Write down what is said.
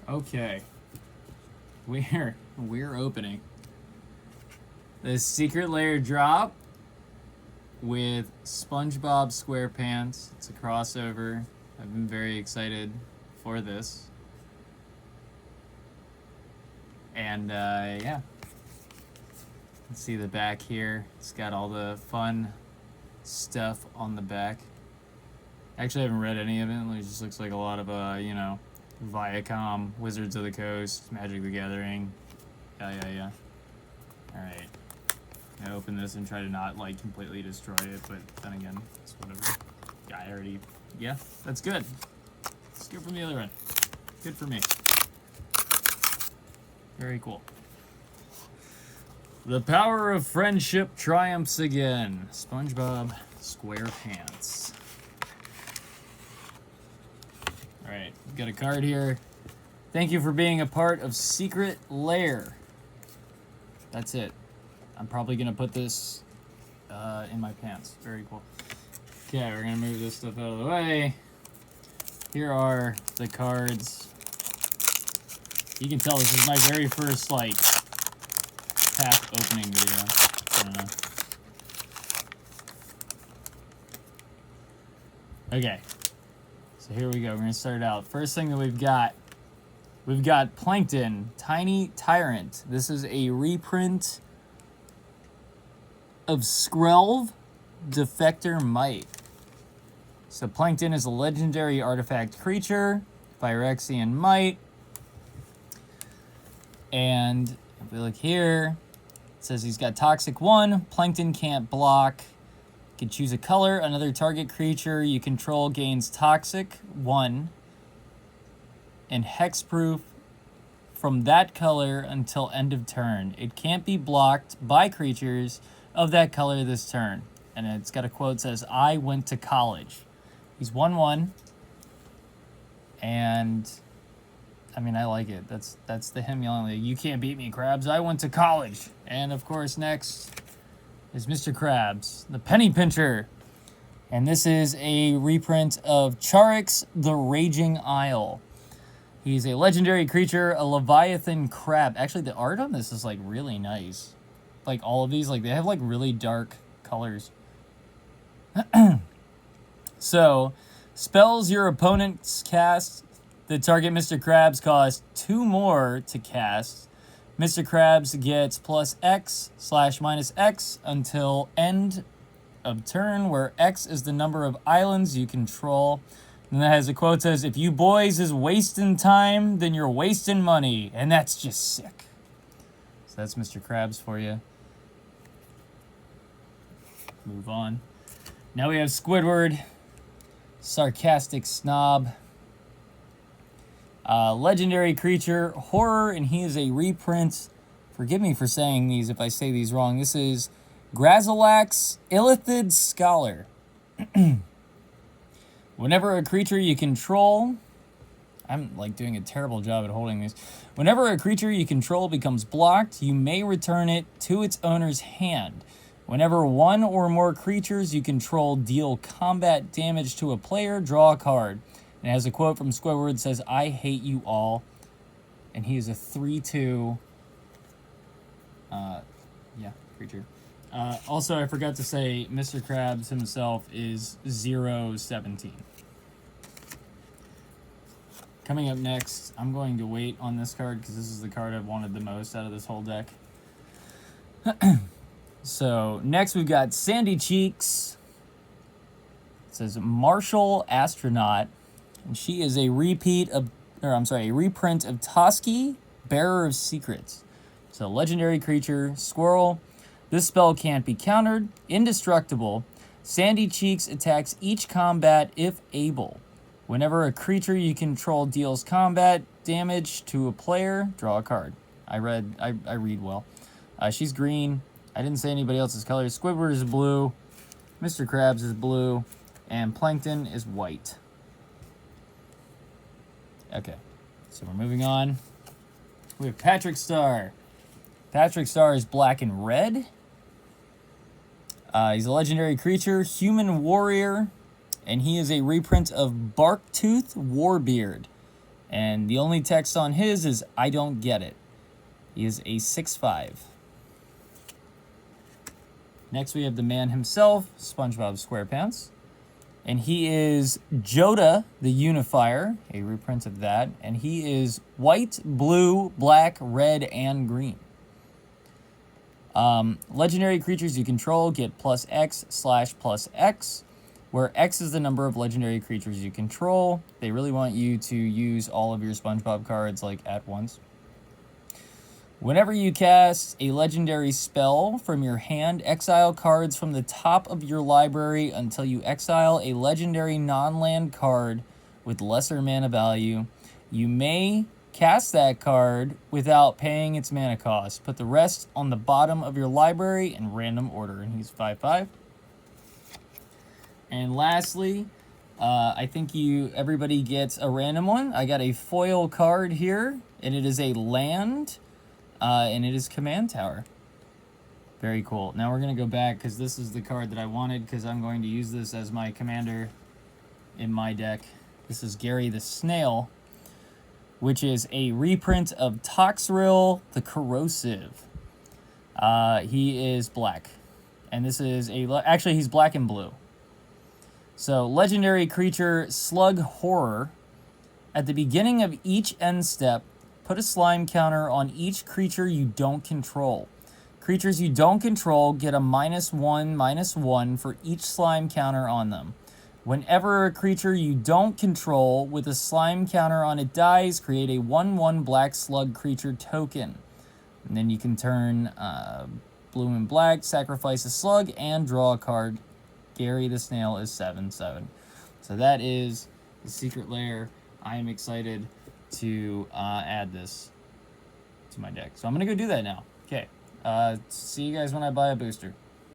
Okay. We're opening this secret layer drop with SpongeBob SquarePants. It's a crossover. I've been very excited for this. And yeah. Let's see the back here. It's got all the fun stuff on the back. Actually, I haven't read any of it. It just looks like a lot of, Viacom, Wizards of the Coast, Magic the Gathering. Yeah. Alright. I open this and try to not, completely destroy it, but then again, it's whatever. Yeah, that's good. Let's go from the other end. Good for me. Very cool. The power of friendship triumphs again. SpongeBob SquarePants. Alright, got a card here. Thank you for being a part of Secret Lair. That's it. I'm probably going to put this in my pants. Very cool. Okay, we're going to move this stuff out of the way. Here are the cards. You can tell this is my very first, pack opening video. I don't know. Okay. So here we go. We're going to start out. First thing that we've got Plankton, Tiny Tyrant. This is a reprint of Skrelv, Defector Might. So Plankton is a legendary artifact creature, Phyrexian Might. And if we look here, it says he's got Toxic 1, Plankton can't block. You can choose a color. Another target creature you control gains Toxic 1 and Hexproof from that color until end of turn. It can't be blocked by creatures of that color this turn. And it's got a quote that says, I went to college. He's 1/1. And I mean, I like it. That's the hymn yelling, you can't beat me, Krabs. I went to college. And of course, next is Mr. Krabs, the Penny Pincher. And this is a reprint of Charix, the Raging Isle. He's a legendary creature, a Leviathan crab. Actually, the art on this is, really nice. All of these, they have, really dark colors. So, spells your opponents cast that target Mr. Krabs cost 2 more to cast. Mr. Krabs gets plus X/-X until end of turn, where X is the number of islands you control. And that has a quote that says, if you boys is wasting time, then you're wasting money. And that's just sick. So that's Mr. Krabs for you. Move on. Now we have Squidward, Sarcastic Snob. Legendary creature, horror, and he is a reprint. Forgive me for saying these if I say these wrong. This is Grazilax, Illithid Scholar. Whenever a creature you control... I'm, doing a terrible job at holding these. Whenever a creature you control becomes blocked, you may return it to its owner's hand. Whenever one or more creatures you control deal combat damage to a player, draw a card. And it has a quote from Squidward that says, I hate you all. And he is a 3/2 creature. Also, I forgot to say, Mr. Krabs himself is 0/17. Coming up next, I'm going to wait on this card because this is the card I've wanted the most out of this whole deck. So, next we've got Sandy Cheeks. It says Martial Astronaut. And she is a reprint of Toski, Bearer of Secrets. So, legendary creature, squirrel. This spell can't be countered. Indestructible. Sandy Cheeks attacks each combat if able. Whenever a creature you control deals combat damage to a player, draw a card. I read well. She's green. I didn't say anybody else's color. Squidward is blue. Mr. Krabs is blue. And Plankton is white. Okay, so we're moving on. We have Patrick Star. Patrick Star is black and red. He's a legendary creature, human warrior, and he is a reprint of Barktooth Warbeard. And the only text on his is, I don't get it. He is a 6'5". Next, we have the man himself, SpongeBob SquarePants. And he is Joda the Unifier, a reprint of that. And he is white, blue, black, red, and green. Legendary creatures you control get +X/+X, where X is the number of legendary creatures you control. They really want you to use all of your SpongeBob cards like at once. Whenever you cast a legendary spell from your hand, exile cards from the top of your library until you exile a legendary non-land card with lesser mana value. You may cast that card without paying its mana cost. Put the rest on the bottom of your library in random order. And he's 5/5. And lastly, I think everybody gets a random one. I got a foil card here, and it is a land, and it is Command Tower. Very cool. Now we're going to go back because this is the card that I wanted because I'm going to use this as my commander in my deck. This is Gary the Snail, which is a reprint of Toxrill the Corrosive. He is black. And this is actually, he's black and blue. So, legendary creature Slug Horror. At the beginning of each end step, put a slime counter on each creature you don't control. Creatures you don't control get a -1/-1 for each slime counter on them. Whenever a creature you don't control with a slime counter on it dies, create a 1/1 black slug creature token. And then you can turn blue and black, sacrifice a slug, and draw a card. Gary the Snail is 7/7. So that is the Secret Lair. I am excited to add this to my deck. So I'm going to go do that now. Okay. See you guys when I buy a booster.